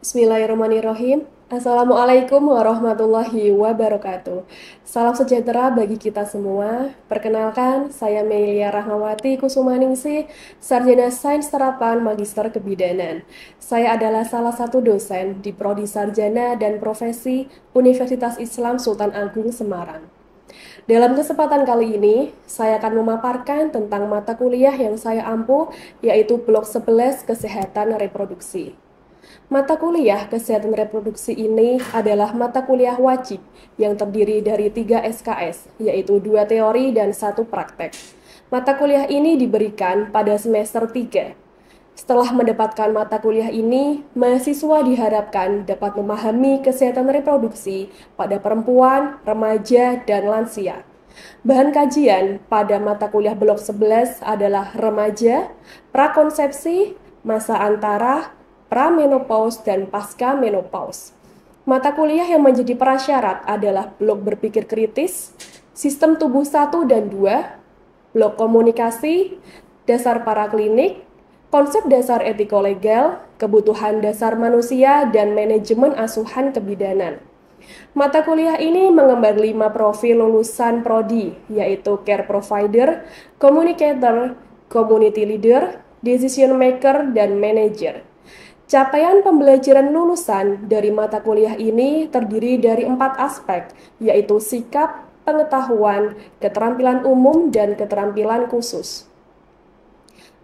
Bismillahirrahmanirrahim. Assalamualaikum warahmatullahi wabarakatuh. Salam sejahtera bagi kita semua. Perkenalkan, saya Melia Rahmawati Kusumaningsih, Sarjana Sains Terapan Magister Kebidanan. Saya adalah salah satu dosen di Prodi Sarjana dan Profesi Universitas Islam Sultan Agung Semarang. Dalam kesempatan kali ini, saya akan memaparkan tentang mata kuliah yang saya ampuh, yaitu Blok 11 Kesehatan Reproduksi. Mata kuliah Kesehatan Reproduksi ini adalah mata kuliah wajib yang terdiri dari 3 SKS, yaitu 2 teori dan 1 praktek. Mata kuliah ini diberikan pada semester 3. Setelah mendapatkan mata kuliah ini, mahasiswa diharapkan dapat memahami kesehatan reproduksi pada perempuan, remaja, dan lansia. Bahan kajian pada mata kuliah Blok 11 adalah remaja, prakonsepsi, masa antara, pramenopause, dan pasca menopause. Mata kuliah yang menjadi prasyarat adalah blok berpikir kritis, sistem tubuh 1 dan 2, blok komunikasi, dasar paraklinik, konsep dasar etiko-legal, kebutuhan dasar manusia, dan manajemen asuhan kebidanan. Mata kuliah ini mengemban 5 profil lulusan prodi, yaitu care provider, communicator, community leader, decision maker, dan manager. Capaian pembelajaran lulusan dari mata kuliah ini terdiri dari 4 aspek, yaitu sikap, pengetahuan, keterampilan umum, dan keterampilan khusus.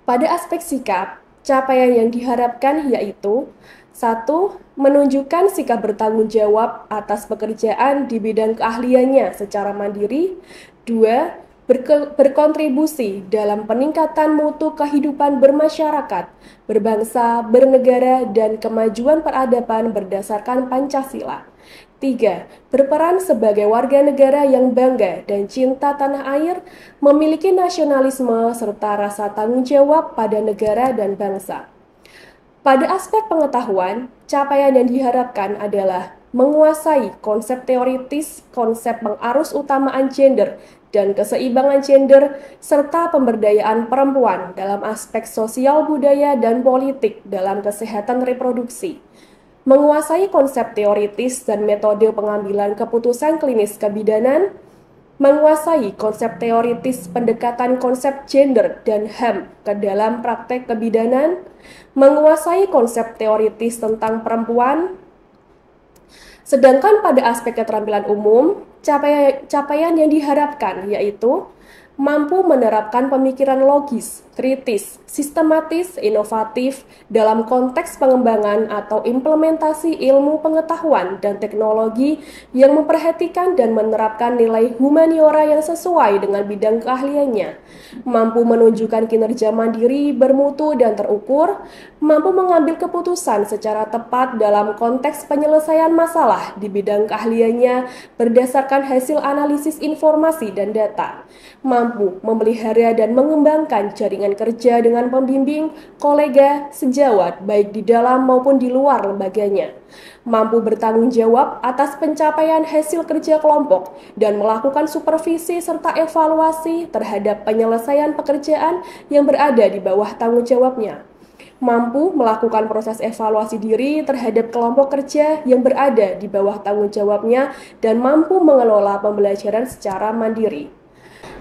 Pada aspek sikap, capaian yang diharapkan yaitu 1. Menunjukkan sikap bertanggung jawab atas pekerjaan di bidang keahliannya secara mandiri. 2. Berkontribusi dalam peningkatan mutu kehidupan bermasyarakat, berbangsa, bernegara, dan kemajuan peradaban berdasarkan Pancasila. 3. Berperan sebagai warga negara yang bangga dan cinta tanah air, memiliki nasionalisme serta rasa tanggung jawab pada negara dan bangsa. Pada aspek pengetahuan, capaian yang diharapkan adalah menguasai konsep teoritis, konsep pengarus utamaan gender, dan keseimbangan gender, serta pemberdayaan perempuan dalam aspek sosial budaya dan politik dalam kesehatan reproduksi. Menguasai konsep teoritis dan metode pengambilan keputusan klinis kebidanan, menguasai konsep teoritis pendekatan konsep gender dan HAM ke dalam praktek kebidanan, menguasai konsep teoritis tentang perempuan. Sedangkan pada aspek keterampilan umum, capaian yang diharapkan yaitu mampu menerapkan pemikiran logis, kritis, sistematis, inovatif dalam konteks pengembangan atau implementasi ilmu pengetahuan dan teknologi yang memperhatikan dan menerapkan nilai humaniora yang sesuai dengan bidang keahliannya, mampu menunjukkan kinerja mandiri, bermutu, dan terukur, mampu mengambil keputusan secara tepat dalam konteks penyelesaian masalah di bidang keahliannya berdasarkan hasil analisis informasi dan data, mampu memelihara dan mengembangkan jaringan kerja dengan pembimbing, kolega, sejawat baik di dalam maupun di luar lembaganya, mampu bertanggung jawab atas pencapaian hasil kerja kelompok dan melakukan supervisi serta evaluasi terhadap penyelesaian pekerjaan yang berada di bawah tanggung jawabnya, mampu melakukan proses evaluasi diri terhadap kelompok kerja yang berada di bawah tanggung jawabnya, dan mampu mengelola pembelajaran secara mandiri.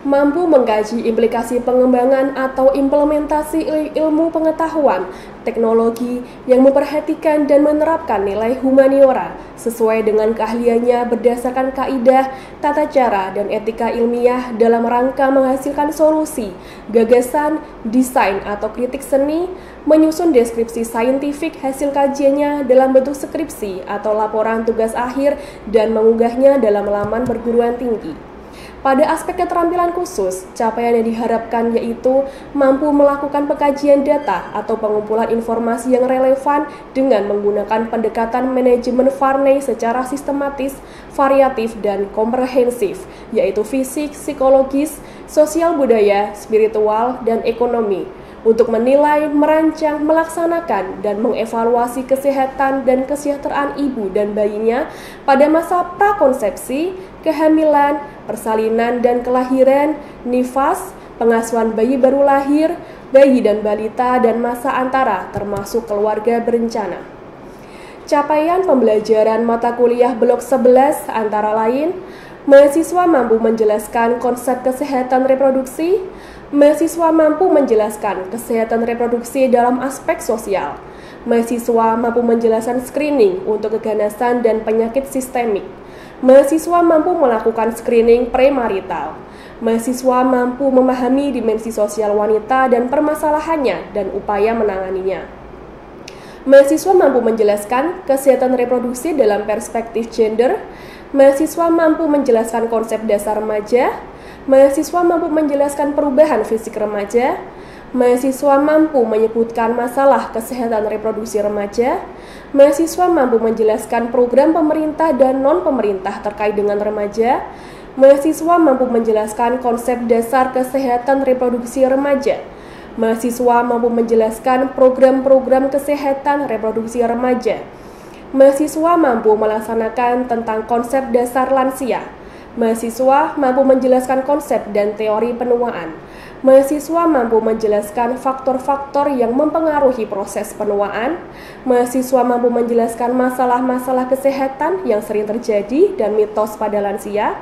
Mampu mengkaji implikasi pengembangan atau implementasi ilmu pengetahuan, teknologi yang memperhatikan dan menerapkan nilai humaniora sesuai dengan keahliannya berdasarkan kaidah, tata cara, dan etika ilmiah dalam rangka menghasilkan solusi, gagasan, desain, atau kritik seni, menyusun deskripsi saintifik hasil kajiannya dalam bentuk skripsi atau laporan tugas akhir, dan mengunggahnya dalam laman perguruan tinggi. Pada aspek keterampilan khusus, capaian yang diharapkan yaitu mampu melakukan pengkajian data atau pengumpulan informasi yang relevan dengan menggunakan pendekatan manajemen Varney secara sistematis, variatif, dan komprehensif, yaitu fisik, psikologis, sosial budaya, spiritual, dan ekonomi, untuk menilai, merancang, melaksanakan, dan mengevaluasi kesehatan dan kesejahteraan ibu dan bayinya pada masa prakonsepsi, kehamilan, persalinan dan kelahiran, nifas, pengasuhan bayi baru lahir, bayi dan balita, dan masa antara termasuk keluarga berencana. Capaian pembelajaran mata kuliah Blok 11 antara lain, mahasiswa mampu menjelaskan konsep kesehatan reproduksi, mahasiswa mampu menjelaskan kesehatan reproduksi dalam aspek sosial, mahasiswa mampu menjelaskan screening untuk keganasan dan penyakit sistemik, mahasiswa mampu melakukan screening premarital, mahasiswa mampu memahami dimensi sosial wanita dan permasalahannya dan upaya menanganinya. Mahasiswa mampu menjelaskan kesehatan reproduksi dalam perspektif gender, mahasiswa mampu menjelaskan konsep dasar remaja, mahasiswa mampu menjelaskan perubahan fisik remaja, mahasiswa mampu menyebutkan masalah kesehatan reproduksi remaja, mahasiswa mampu menjelaskan program pemerintah dan non-pemerintah terkait dengan remaja, mahasiswa mampu menjelaskan konsep dasar kesehatan reproduksi remaja, mahasiswa mampu menjelaskan program-program kesehatan reproduksi remaja. Mahasiswa mampu melaksanakan tentang konsep dasar lansia. Mahasiswa mampu menjelaskan konsep dan teori penuaan. Mahasiswa mampu menjelaskan faktor-faktor yang mempengaruhi proses penuaan. Mahasiswa mampu menjelaskan masalah-masalah kesehatan yang sering terjadi dan mitos pada lansia.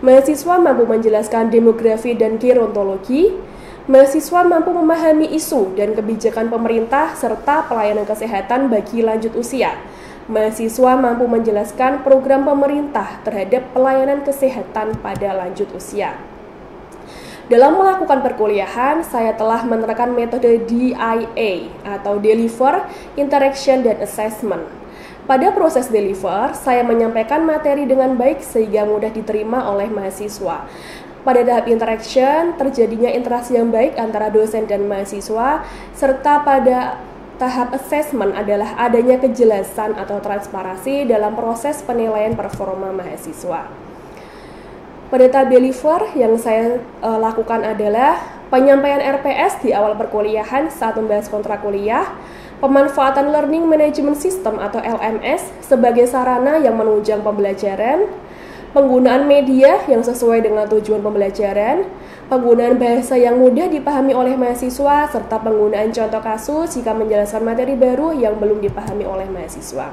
Mahasiswa mampu menjelaskan demografi dan gerontologi. Mahasiswa mampu memahami isu dan kebijakan pemerintah serta pelayanan kesehatan bagi lanjut usia. Mahasiswa mampu menjelaskan program pemerintah terhadap pelayanan kesehatan pada lanjut usia. Dalam melakukan perkuliahan, saya telah menerapkan metode DIA atau Deliver, Interaction, dan Assessment. Pada proses deliver, saya menyampaikan materi dengan baik sehingga mudah diterima oleh mahasiswa. Pada tahap interaction, terjadinya interaksi yang baik antara dosen dan mahasiswa, serta pada tahap assessment adalah adanya kejelasan atau transparansi dalam proses penilaian performa mahasiswa. Pada tahap deliver, yang saya lakukan adalah penyampaian RPS di awal perkuliahan saat membahas kontrak kuliah, pemanfaatan Learning Management System atau LMS sebagai sarana yang menunjang pembelajaran, penggunaan media yang sesuai dengan tujuan pembelajaran, penggunaan bahasa yang mudah dipahami oleh mahasiswa, serta penggunaan contoh kasus jika menjelaskan materi baru yang belum dipahami oleh mahasiswa.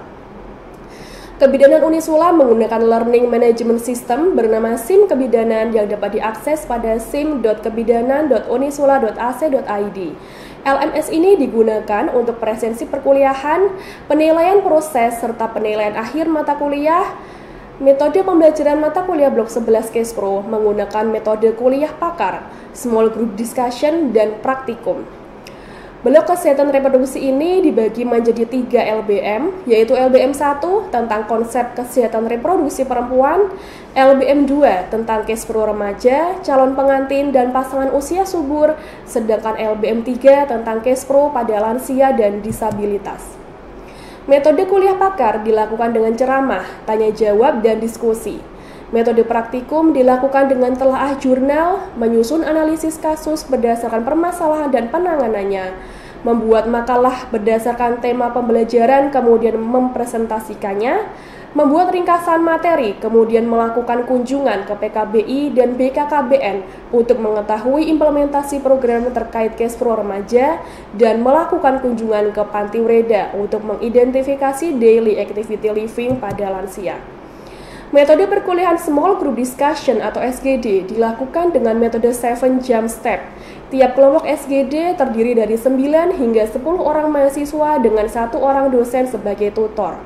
Kebidanan Unisula menggunakan Learning Management System bernama SIM Kebidanan yang dapat diakses pada sim.kebidanan.unisula.ac.id. LMS ini digunakan untuk presensi perkuliahan, penilaian proses, serta penilaian akhir mata kuliah. Metode pembelajaran mata kuliah Blok 11 Kespro menggunakan metode kuliah pakar, small group discussion, dan praktikum. Blok kesehatan reproduksi ini dibagi menjadi 3 LBM, yaitu LBM 1 tentang konsep kesehatan reproduksi perempuan, LBM 2 tentang Kespro remaja, calon pengantin, dan pasangan usia subur, sedangkan LBM 3 tentang Kespro pada lansia dan disabilitas. Metode kuliah pakar dilakukan dengan ceramah, tanya jawab, dan diskusi. Metode praktikum dilakukan dengan telaah jurnal, menyusun analisis kasus berdasarkan permasalahan dan penanganannya, membuat makalah berdasarkan tema pembelajaran, kemudian mempresentasikannya, membuat ringkasan materi, kemudian melakukan kunjungan ke PKBI dan BKKBN untuk mengetahui implementasi program terkait Kespro remaja, dan melakukan kunjungan ke Panti Ureda untuk mengidentifikasi daily activity living pada lansia. Metode perkuliahan Small Group Discussion atau SGD dilakukan dengan metode 7 Jump Step. Tiap kelompok SGD terdiri dari 9 hingga 10 orang mahasiswa dengan 1 orang dosen sebagai tutor.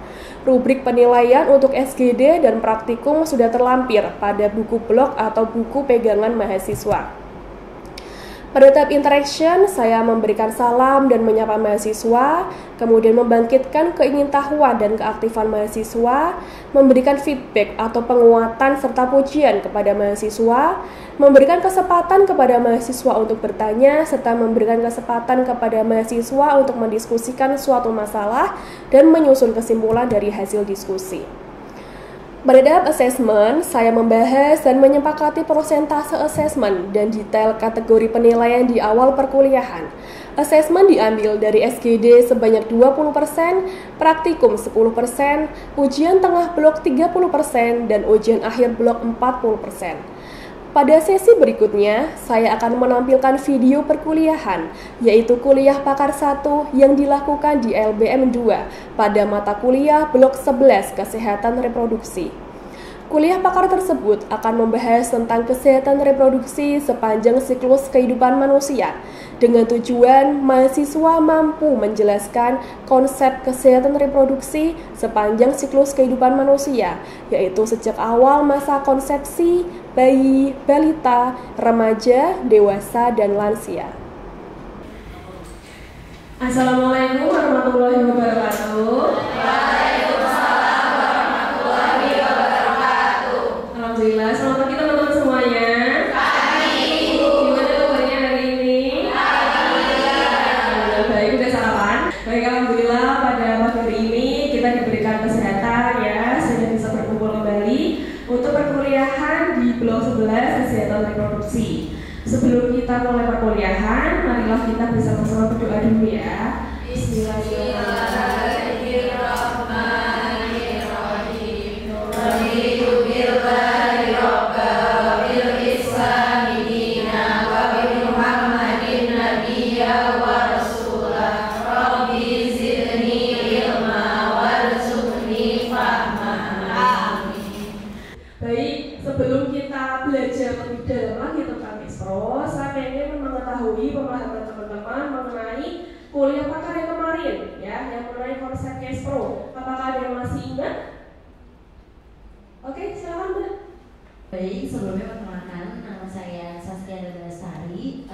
Rubrik penilaian untuk SGD dan praktikum sudah terlampir pada buku blog atau buku pegangan mahasiswa. Pada tahap interaction, saya memberikan salam dan menyapa mahasiswa, kemudian membangkitkan keingintahuan dan keaktifan mahasiswa, memberikan feedback atau penguatan serta pujian kepada mahasiswa, memberikan kesempatan kepada mahasiswa untuk bertanya, serta memberikan kesempatan kepada mahasiswa untuk mendiskusikan suatu masalah dan menyusun kesimpulan dari hasil diskusi. Pada tahap assessment, saya membahas dan menyepakati persentase assessment dan detail kategori penilaian di awal perkuliahan. Assessment diambil dari SGD sebanyak 20%, praktikum 10%, ujian tengah blok 30%, dan ujian akhir blok 40%. Pada sesi berikutnya, saya akan menampilkan video perkuliahan, yaitu kuliah pakar 1 yang dilakukan di LBM 2 pada mata kuliah Blok 11 Kesehatan Reproduksi. Kuliah pakar tersebut akan membahas tentang kesehatan reproduksi sepanjang siklus kehidupan manusia, dengan tujuan mahasiswa mampu menjelaskan konsep kesehatan reproduksi sepanjang siklus kehidupan manusia, yaitu sejak awal masa konsepsi, bayi, balita, remaja, dewasa, dan lansia. Assalamualaikum warahmatullahi wabarakatuh. Alhamdulillah, selamat pagi teman-teman semuanya. Gimana kabarnya hari ini? Alhamdulillah baik, udah sarapan? Baik, alhamdulillah pada pagi hari ini kita diberikan kesehatan ya, sehingga bisa berkumpul kembali untuk perkuliahan di Blok 11 Kesehatan Reproduksi. Sebelum kita mulai perkuliahan, marilah kita bersama-sama berdoa dulu ya. Bismillahirrahmanirrahim. Sebelum kita belajar lebih dalam lagi tentang Kespro, saya ingin mengetahui pemahaman teman-teman mengenai kuliah pakar yang kemarin, ya, yang mengenai konsep Kespro. Apakah ada yang masih ingat? Oke, silakan Mbak. Baik, sebelumnya perkenalkan, nama saya Saskia Lestari.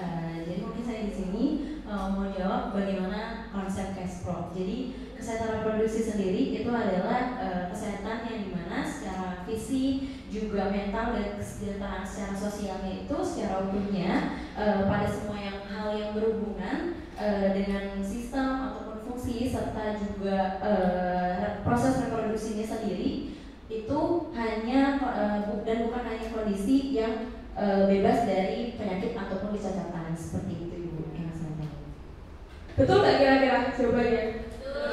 Jadi mungkin saya di sini mau jawab bagaimana konsep Kespro. Jadi kesehatan reproduksi sendiri itu adalah kesehatan yang dimana secara fisik juga mental dan kesejahteraan secara sosialnya itu secara utuhnya pada semua hal yang berhubungan dengan sistem ataupun fungsi serta juga proses reproduksinya sendiri itu hanya dan bukan hanya kondisi yang bebas dari penyakit ataupun kecacatan seperti itu Ibu yang saya tahu. Betul nggak kira-kira jawabannya? Betul.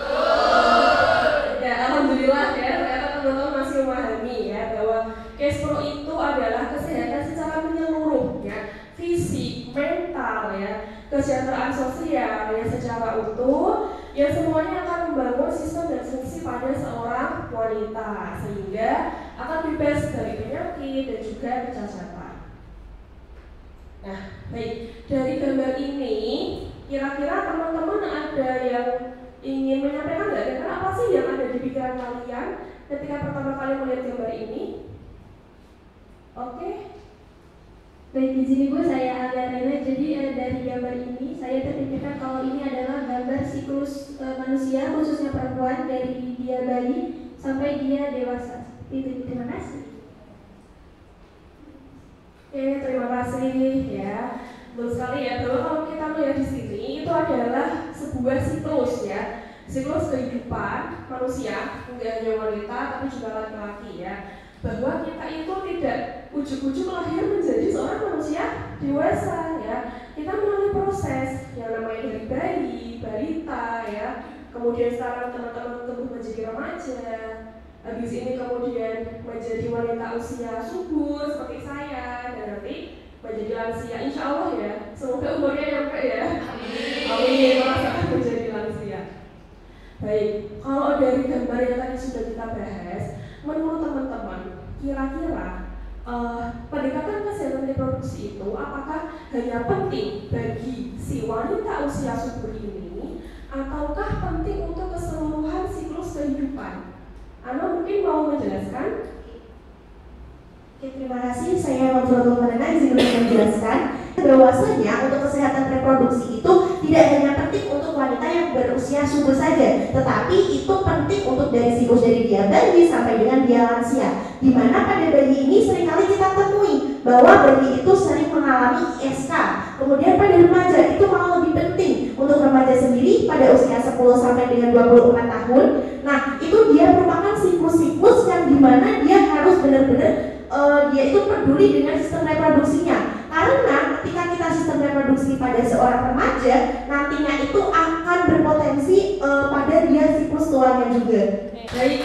Ya, alhamdulillah ya, ternyata teman-teman masih memahami ya bahwa Kespro itu adalah kesehatan secara menyeluruh ya, fisik, mental ya, kesejahteraan sosial ya secara utuh, yang semuanya akan membangun sistem dan fungsi pada seorang wanita sehingga akan bebas dari penyakit dan juga kecacatan. Nah, baik, dari gambar ini kira-kira teman-teman ada yang ingin menyampaikan nggak? Kira-kira apa sih yang ada di pikiran kalian ketika pertama kali melihat gambar ini? Oke. Baik, di sini Bu, saya Agarena. Jadi dari gambar ini saya terpikirkan kalau ini adalah gambar siklus manusia, khususnya perempuan, dari dia bayi sampai dia dewasa. Itu, terima kasih. Oke, terima kasih ya. Betul sekali ya, bahwa kalau kita melihat di sini itu adalah sebuah siklus ya, siklus kehidupan manusia, tidak hanya wanita tapi juga laki-laki ya. Bahwa kita itu tidak ujuk-ujuk lahir menjadi seorang manusia dewasa ya. Kita melalui proses yang namanya dari bayi, balita ya. Kemudian sekarang teman-teman tumbuh menjadi remaja. Habis ini kemudian menjadi wanita usia subur seperti saya, dan nanti menjadi lansia, insya Allah ya. Semoga umurnya nyampe ya. Amin. Amin. Merasakan menjadi lansia. Baik, kalau dari gambar yang tadi sudah kita bahas, menurut teman-teman, kira-kira pendekatan kesehatan reproduksi itu apakah hanya penting bagi si wanita usia subur ini, ataukah penting untuk keseluruhan siklus kehidupan? Anda mungkin mau menjelaskan? Oke, terima kasih. Saya Maulana Manana izin untuk menjelaskan bahwasanya untuk kesehatan reproduksi itu tidak hanya penting untuk wanita yang berusia subur saja, tetapi itu penting untuk dari siklus dari dia bayi sampai dengan dia lansia. Di mana pada bayi ini seringkali kita temui bahwa bayi itu sering mengalami ISK. Kemudian pada remaja itu malah lebih penting. Untuk remaja sendiri pada usia 10 sampai dengan 24 tahun, nah itu dia merupakan siklus-siklus yang dimana dia harus benar-benar dia itu peduli dengan sistem reproduksinya. Karena ketika kita sistem reproduksi pada seorang remaja, nantinya itu akan berpotensi pada dia siklus tuanya juga. Baik,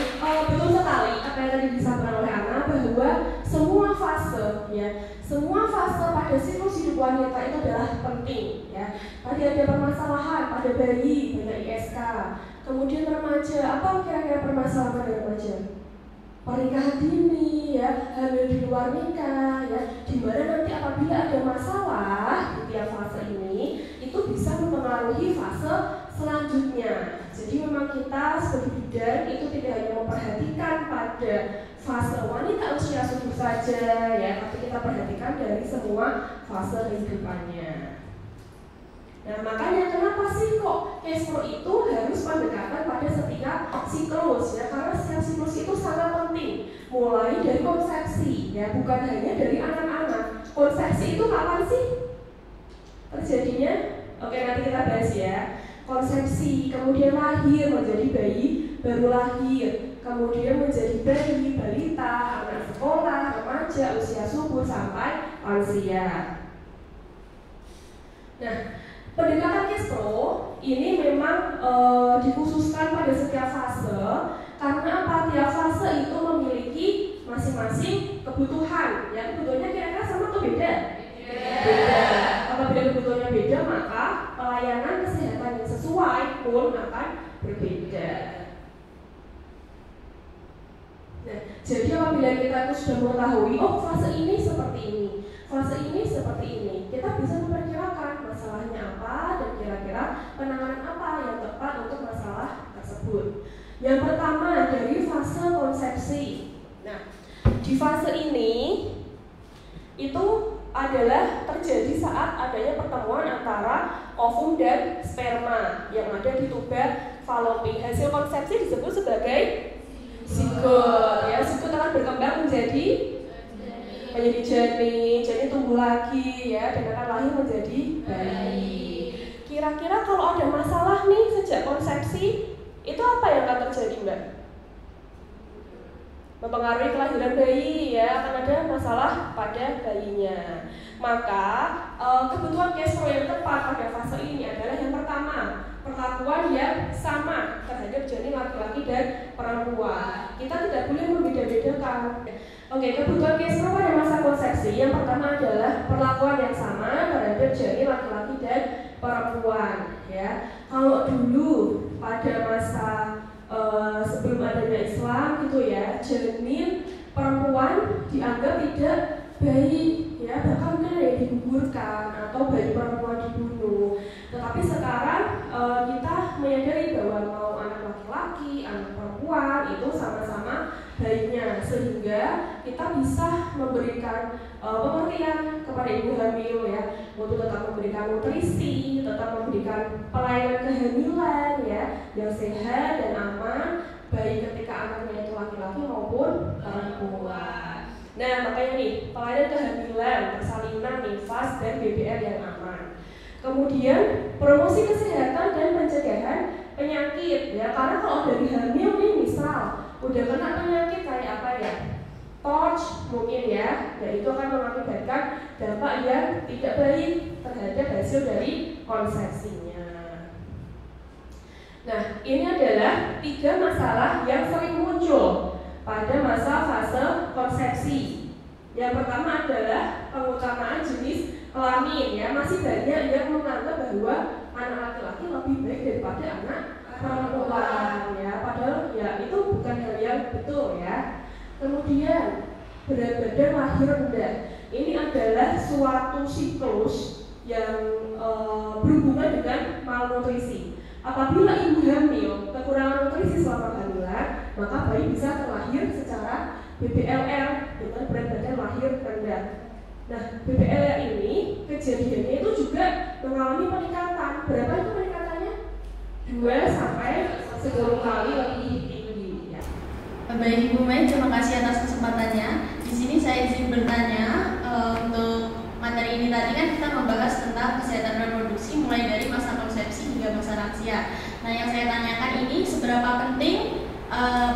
betul sekali apa yang tadi disampaikan oleh Ana, bahwa semua fase ya, Semua fase pada siklus hidup wanita itu adalah penting ya. Tadi ada permasalahan pada bayi, banyak ISK. Kemudian remaja, apa kira-kira permasalahan pada remaja? Pernikahan dini ya, hamil di luar nikah ya, dimana nanti apabila ada masalah di tiap fase ini itu bisa mempengaruhi fase selanjutnya. Jadi memang kita sebagai bidan itu tidak hanya memperhatikan pada fase wanita usia subur saja ya, tapi kita perhatikan dari semua fase kehidupannya. Nah, makanya kenapa sih kok Cashpro itu harus pendekatan pada setiap siklus ya, karena setiap siklus itu sangat penting. Mulai dari konsepsi ya, bukan hanya dari anak-anak. Konsepsi itu kapan sih terjadinya? Oke, nanti kita bahas ya. Konsepsi, kemudian lahir menjadi bayi baru lahir, kemudian menjadi bayi, balita, anak sekolah, remaja, usia subur sampai lansia. Nah, pendekatan Cashpro ini memang dikhususkan pada setiap fase karena apa? Tiap fase itu memiliki masing-masing kebutuhan. Ya, kebutuhannya kira-kira sama atau beda? Beda. Apabila kebutuhannya beda, maka pelayanan kesehatan yang sesuai pun akan berbeda. Nah, jadi apabila kita itu sudah mengetahui, oh fase ini seperti ini, fase ini seperti ini, kita bisa memperkirakan masalahnya apa dan kira-kira penanganan apa yang tepat untuk masalah tersebut. Yang pertama dari fase konsepsi. Nah, di fase ini itu adalah terjadi saat adanya pertemuan antara ovum dan sperma yang ada di tuba Fallopi. Hasil konsepsi disebut sebagai zigot. Ya, zigot akan berkembang menjadi janin tumbuh lagi ya, dan akan lahir menjadi bayi. Kira-kira kalau ada masalah nih sejak konsepsi, itu apa yang akan terjadi, Mbak? Mempengaruhi kelahiran bayi ya, akan ada masalah pada bayinya. Maka kebutuhan Cashpro yang tepat pada fase ini adalah yang pertama, perlakuan yang sama terhadap janin laki-laki dan perempuan. Kita tidak boleh membeda-bedakan. Oke, kebutuhan Cashpro pada masa konsepsi yang pertama adalah perlakuan yang sama terhadap janin laki-laki dan perempuan. Ya, kalau dulu pada masa sebelum adanya Islam gitu ya, janin perempuan dianggap tidak baik ya, bahkan mungkin ada yang digugurkan atau bayi perempuan dibunuh. Tetapi sekarang kita menyadari bahwa mau anak laki-laki, anak perempuan itu sama-sama baiknya, sehingga kita bisa memberikan pengertian kepada ibu hamil ya, untuk tetap memberikan nutrisi, tetap memberikan pelayanan kehamilan ya yang sehat dan aman, baik ketika anaknya itu laki-laki maupun perempuan. Nah, makanya nih, pelayanan kehamilan, persalinan, nifas, dan BBL yang aman. Kemudian promosi kesehatan dan pencegahan penyakit ya, karena kalau dari hamil nih misal udah kena penyakit kayak apa ya, torch mungkin ya, itu akan mengakibatkan dampak yang tidak baik terhadap hasil dari konsepsinya. Nah, ini adalah 3 masalah yang sering muncul pada masa fase konsepsi. Yang pertama adalah pengutamaan jenis kelamin ya, masih banyak yang menganggap bahwa anak laki-laki lebih baik daripada anak perempuan ya, padahal ya itu bukan hal yang betul ya. Kemudian berat badan lahir rendah, ini adalah suatu siklus yang berhubungan dengan malnutrisi. Apabila ibu hamil kekurangan nutrisi selama kehamilan, maka bayi bisa terlahir secara BBLR dengan berat badan lahir rendah. Nah, BBLR ini kejadiannya itu juga mengalami peningkatan. Berapa itu peningkatannya? 2 sampai 10 kali lebih tinggi ya. Baik Ibu Mei, terima kasih atas kesempatannya. Di sini saya izin bertanya untuk materi ini tadi kan kita membahas tentang kesehatan reproduksi mulai dari masa konsepsi hingga masa lansia. Nah, yang saya tanyakan ini seberapa penting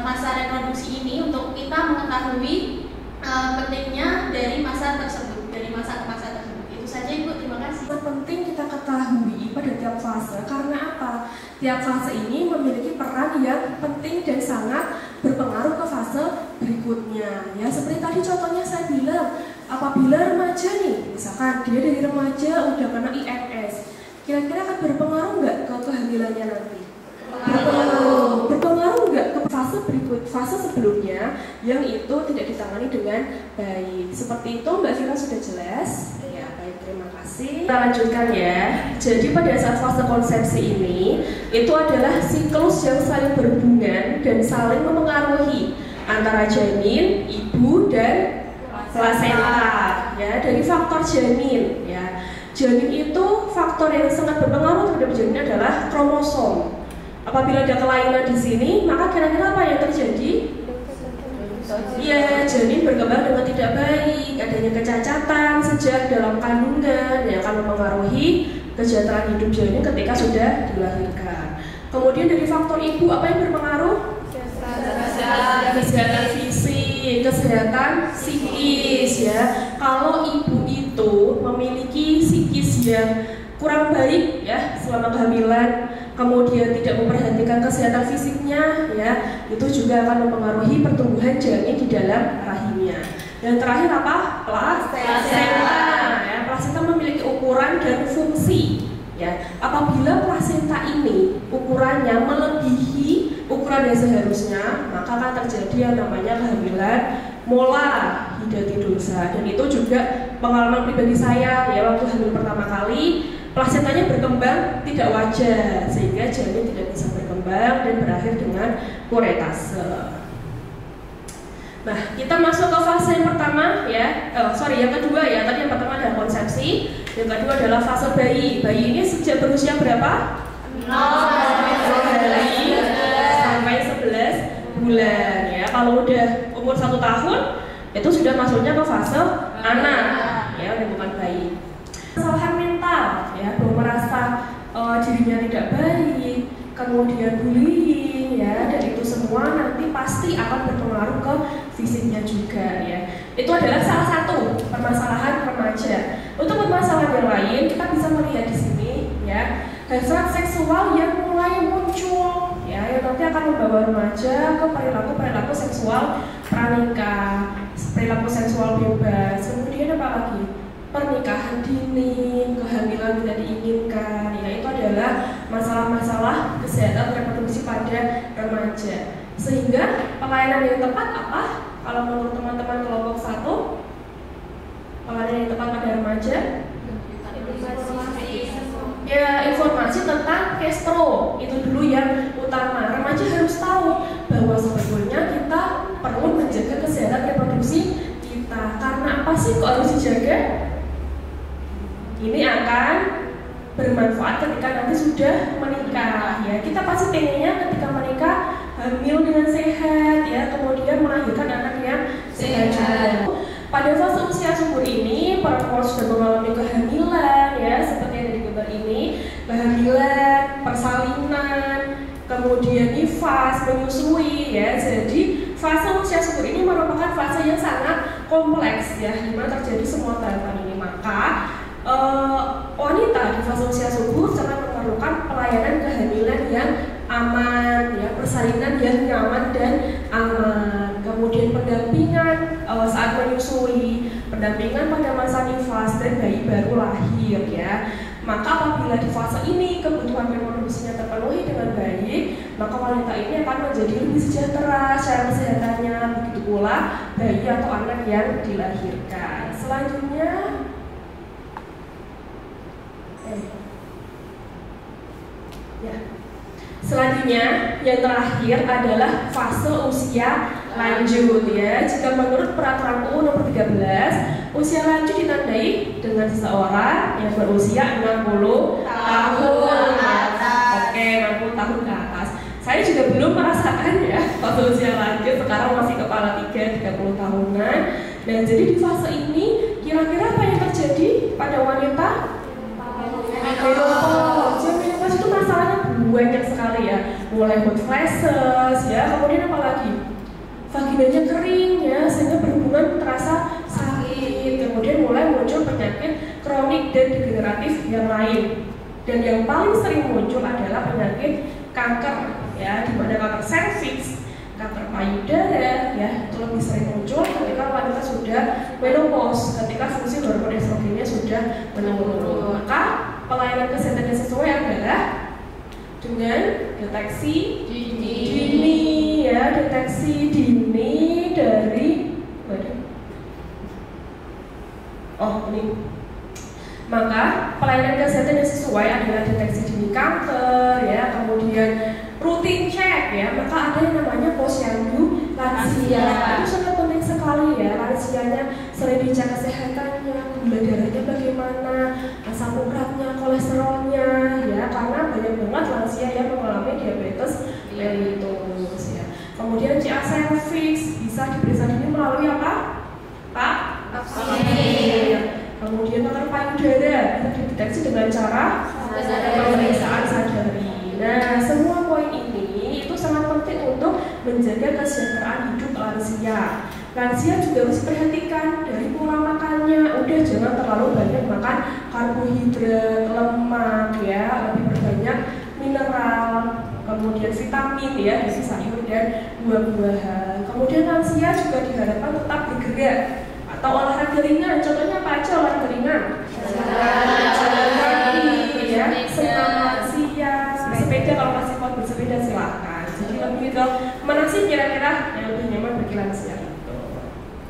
masa reproduksi ini untuk kita mengetahui pentingnya dari masa tersebut, dari masa ke masa tersebut. Itu saja Ibu, terima kasih. Penting kita ketahui pada tiap fase, karena apa? Tiap fase ini memiliki peran yang penting dan sangat berpengaruh ke fase berikutnya. Ya, seperti tadi contohnya saya bilang, apabila remaja nih, misalkan dia dari remaja udah kena IMS, kira-kira akan berpengaruh nggak ke kehamilannya nanti? Berpengaruh nggak ke fase berikut, fase sebelumnya yang itu tidak ditangani dengan baik. Seperti itu Mbak Vira sudah jelas? Ya, baik, terima kasih. Kita lanjutkan ya. Jadi pada saat fase konsepsi ini, itu adalah siklus yang saling berhubungan dan saling memengaruhi antara janin, ibu, dan plasenta. Ya, dari faktor janin. Ya, janin itu faktor yang sangat berpengaruh terhadap janin adalah kromosom. Apabila ada kelainan di sini, maka kira-kira apa yang terjadi? Ya, janin berkembang dengan tidak baik, adanya kecacatan sejak dalam kandungan yang akan mempengaruhi kesejahteraan hidup janin ketika sudah dilahirkan. Kemudian dari faktor ibu, apa yang berpengaruh? Kesehatan fisik, kesehatan psikis ya. Kalau ibu itu memiliki psikis yang kurang baik ya selama kehamilan, kemudian tidak memperhatikan kesehatan fisiknya ya, itu juga akan mempengaruhi pertumbuhan janin di dalam rahimnya. Dan terakhir apa? Plasenta. Ya, plasenta memiliki ukuran dan fungsi. Ya, apabila plasenta ini ukurannya melebihi ukuran yang seharusnya, maka akan terjadi yang namanya kehamilan molar hidatidosa. Dan itu juga pengalaman pribadi saya ya, waktu hamil pertama kali plasentanya berkembang tidak wajar sehingga janin tidak bisa berkembang dan berakhir dengan kuretase. Nah, kita masuk ke fase yang pertama ya, yang kedua ya. Tadi yang pertama adalah konsepsi, yang kedua adalah fase bayi. Bayi ini sejak berusia berapa? 0 sampai 11 bulan ya. Kalau udah umur 1 tahun itu sudah masuknya ke fase anak ya, udah bukan bayi. Kesalahan mental ya, bahwa merasa dirinya tidak baik, kemudian bullying ya, dan itu semua nanti pasti akan berpengaruh ke fisiknya juga ya. Itu adalah salah satu permasalahan remaja. Untuk permasalahan yang lain kita bisa melihat di sini ya, hasrat seksual yang mulai muncul ya, yang nanti akan membawa remaja ke perilaku seksual pranikah, perilaku seksual bebas. Kemudian apa lagi? Pernikahan dini, kehamilan tidak diinginkan, ya itu adalah masalah-masalah kesehatan reproduksi pada remaja. Sehingga pelayanan yang tepat apa? Kalau menurut teman-teman kelompok 1, pelayanan yang tepat pada remaja? Ya, informasi tentang kestro itu dulu yang utama. Remaja harus tahu bahwa sebetulnya kita perlu menjaga kesehatan reproduksi kita. Karena apa sih kok harus dijaga? Ini akan bermanfaat ketika nanti sudah menikah ya. Kita pasti pengennya ketika menikah hamil dengan sehat ya, kemudian melahirkan anak yang sehat juga. Pada fase usia subur ini perempuan sudah mengalami kehamilan ya, seperti yang ada di gambar ini, kehamilan, persalinan, kemudian nifas, menyusui ya. Jadi fase usia subur ini merupakan fase yang sangat kompleks ya, di mana terjadi semua tahapan ini. Maka wanita di fase usia subur sangat memerlukan pelayanan kehamilan yang aman, ya, persalinan yang nyaman dan aman. Kemudian pendampingan saat menyusui, pendampingan pada masa nifas dan bayi baru lahir ya. Maka apabila di fase ini kebutuhan reproduksinya terpenuhi dengan baik, maka wanita ini akan menjadi lebih sejahtera secara kesehatannya, begitu pula bayi atau anak yang dilahirkan. Selanjutnya Selanjutnya, yang terakhir adalah fase usia lanjut ya. Jika menurut peraturan UU nomor 13, usia lanjut ditandai dengan seseorang yang berusia 60 tahun ke atas. Oke, 60 tahun ke atas. Saya juga belum merasakan ya fase usia lanjut, sekarang masih kepala 30 tahunan. Dan jadi di fase ini kira-kira apa yang terjadi pada wanita? Menopause itu masalahnya banyak sekali ya, mulai hot flashes ya, kemudian apa lagi? Vaginanya kering ya, sehingga berhubungan terasa sakit, kemudian mulai muncul penyakit kronik dan degeneratif yang lain. Dan yang paling sering muncul adalah penyakit kanker ya, di mana kanker serviks, kanker payudara, ya itu lebih sering muncul ketika wanita sudah menopause, ketika fungsi hormon estrogennya sudah menurun. Maka pelayanan kesehatan yang sesuai adalah dengan deteksi dini, ya deteksi dini dari maka pelayanan kesehatan yang sesuai adalah deteksi dini kanker, ya kemudian rutin cek, ya maka ada yang namanya posyandu lansia. Itu sangat penting sekali, ya lansianya sering dicek kesehatannya, gula darahnya bagaimana, asam uratnya, kolesterolnya, ya karena banyak banget lansia yang mengalami diabetes mellitus, ya. Kemudian CA cervix bisa diperiksa dini melalui apa, Pak? Kemudian kanker payudara bisa dideteksi dengan cara pemeriksaan sadari. Nah, semua poin ini itu sangat penting untuk menjaga kesejahteraan hidup lansia. Lansia juga harus perhatikan dari pola makannya. Udah jangan terlalu banyak makan karbohidrat, lemak, ya lebih berbanyak mineral, kemudian vitamin, ya dari sayur dan buah-buahan. Kemudian lansia juga diharapkan tetap bergerak atau olahraga ringan. Contohnya apa aja olahraga ringan? Jalan kaki, ya, senam lansia, bersepeda kalau masih mau bersepeda silahkan. Jadi lebih ke mana sih kira-kira yang lebih nyaman bagi lansia itu.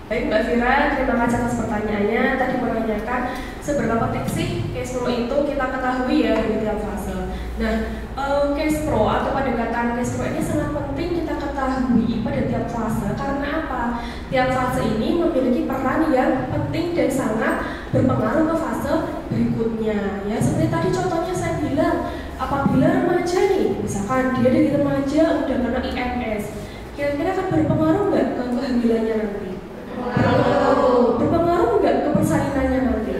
Baik Mbak Fira, terima kasih atas pertanyaannya. Tadi menanyakan seberapa penting sih cash flow itu kita ketahui ya di tiap fase. Nah, cash flow atau pendekatan cash flow ini sangat penting kita ketahui pada tiap fase. Karena apa? Tiap fase ini memiliki peran yang penting dan sangat berpengaruh ke fase berikutnya. Ya, seperti tadi contohnya saya bilang, apabila remaja nih, misalkan dia dari remaja udah kena IMS, kira-kira akan berpengaruh nggak ke kehamilannya nanti? Berpengaruh nggak ke persalinannya nanti?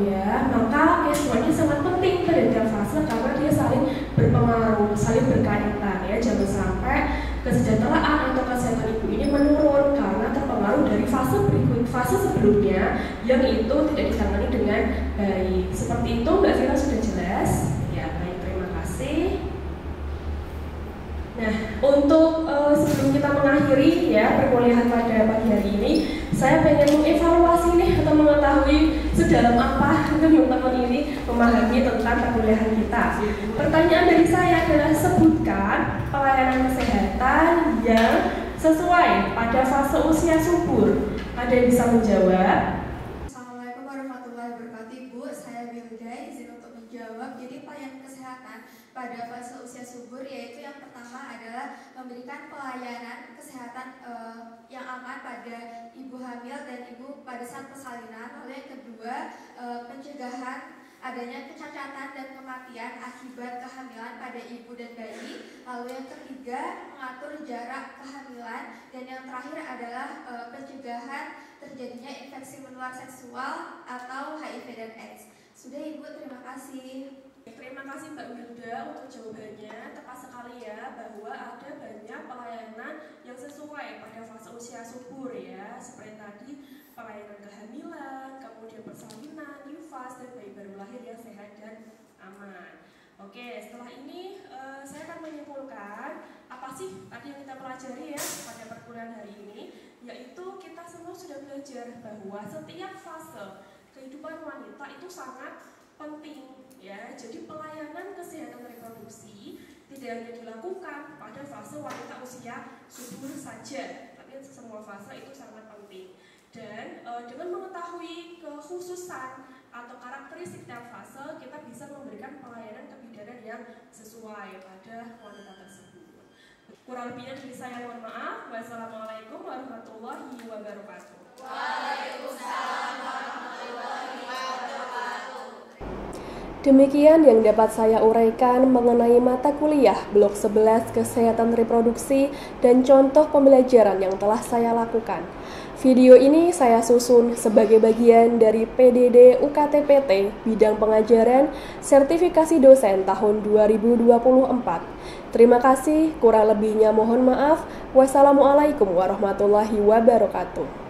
Ya, maka cash flow ini sangat penting pada tiap fase karena dia saling berpengaruh, saling berkaitan, ya. Jangan sampai kesejahteraan atau kesehatan ibu ini menurun karena terpengaruh dari fase sebelumnya yang itu tidak ditangani dengan baik. Seperti itu Mbak Vira sudah jelas? Ya, baik, terima kasih. Nah, untuk sebelum kita mengakhiri ya perkuliahan pada pagi hari ini, saya pengen mengevaluasi nih atau mengetahui sedalam apa teman-teman ini memahami tentang perkuliahan kita. Pertanyaan dari saya adalah sebutkan pelayanan kesehatan yang sesuai pada fase usia subur. Ada yang bisa menjawab? Assalamualaikum warahmatullahi wabarakatuh. Ibu, saya Wilda, izin untuk menjawab. Jadi pelayanan kesehatan pada fase usia subur yaitu yang pertama adalah memberikan pelayanan kesehatan yang aman pada ibu hamil dan ibu pada saat persalinan. Lalu yang kedua, pencegahan adanya kecacatan dan kematian akibat kehamilan pada ibu dan bayi. Lalu yang ketiga, mengatur jarak kehamilan. Dan yang terakhir adalah pencegahan terjadinya infeksi menular seksual atau HIV dan AIDS. Sudah Ibu, terima kasih. Terima kasih Mbak Wilda untuk jawabannya. Tepat sekali ya bahwa ada banyak pelayanan yang sesuai pada fase usia subur ya, seperti tadi pelayanan kehamilan, kemudian persalinan, nifas, dan bayi baru lahir yang sehat dan aman. Oke, setelah ini saya akan menyimpulkan apa sih tadi yang kita pelajari ya pada perkuliahan hari ini, yaitu kita semua sudah belajar bahwa setiap fase kehidupan wanita itu sangat penting ya. Jadi pelayanan kesehatan reproduksi tidak hanya dilakukan pada fase wanita usia subur saja, tapi semua fase itu sangat penting. Dan dengan mengetahui kekhususan atau karakteristik tiap fase, kita bisa memberikan pelayanan kebidanan yang sesuai pada wanita tersebut. Kurang lebihnya dari saya mohon maaf. Wassalamualaikum warahmatullahi wabarakatuh. Waalaikumsalam warahmatullahi wabarakatuh. Demikian yang dapat saya uraikan mengenai mata kuliah Blok 11 Kesehatan Reproduksi dan contoh pembelajaran yang telah saya lakukan. Video ini saya susun sebagai bagian dari PDD UKTPT Bidang Pengajaran Sertifikasi Dosen tahun 2024. Terima kasih, kurang lebihnya mohon maaf. Wassalamualaikum warahmatullahi wabarakatuh.